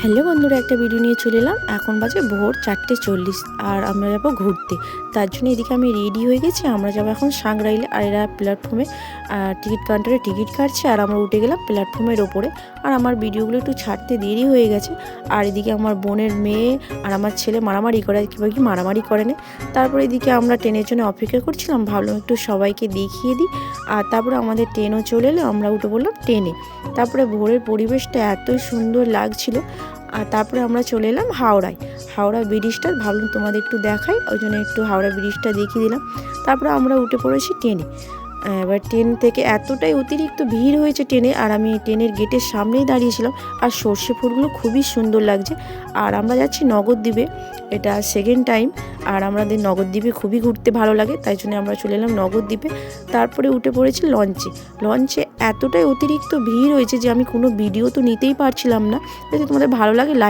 Hello বন্ধুরা, একটা video নিয়ে চলে এলাম। এখন বাজে ভোর 4:40 আর আমরা যাবো ঘুরতে। তার জন্য এদিকে আমি রেডি হয়ে গেছি। আমরা যাবো এখন সাংগ্রাইলে। আর এরা প্ল্যাটফর্মে টিকিট কাউন্টারে টিকিট কাটছে আর আমরা উঠে গেলাম প্ল্যাটফর্মের ওপরে। আর আমার ভিডিওগুলো একটু ছাড়তে দেরি হয়ে গেছে। আর এদিকে আমার বোনের মেয়ে আর আমার ছেলে মারামারি করে, কীভাবে কি মারামারি করে না। তারপরে এদিকে আমরা ট্রেনের জন্য অপেক্ষা করছিলাম, ভাবলাম একটু সবাইকে দেখিয়ে দিই। আর তারপরে আমাদের ট্রেনও চলে এলো, আমরা উঠে পড়লাম ট্রেনে। তারপরে ভোরের পরিবেশটা এতই সুন্দর লাগছিল। আর তারপরে আমরা চলে এলাম হাওড়া ব্রিজটা, ভাবলাম তোমাদের একটু দেখাই, ওই জন্য একটু হাওড়া ব্রিজটা দেখিয়ে দিলাম। তারপরে আমরা উঠে পড়েছি ট্রেনে। এবার ট্রেন থেকে এতটাই অতিরিক্ত ভিড় হয়েছে ট্রেনে, আর আমি ট্রেনের গেটের সামনেই দাঁড়িয়েছিলাম। আর সর্ষে ফুলগুলো খুবই সুন্দর লাগছে। আর আমরা যাচ্ছি নগরদ্বীপে, এটা সেকেন্ড টাইম। আর আমাদের নগরদ্বীপে খুবই ঘুরতে ভালো লাগে, তাই জন্য আমরা চলে এলাম নগরদ্বীপে। তারপরে উঠে পড়েছি লঞ্চে এতটাই অতিরিক্ত ভিড় হয়েছে যে আমি কোনো ভিডিও তো নিতেই পারছিলাম না। যদি তোমাদের ভালো লাগে লাইক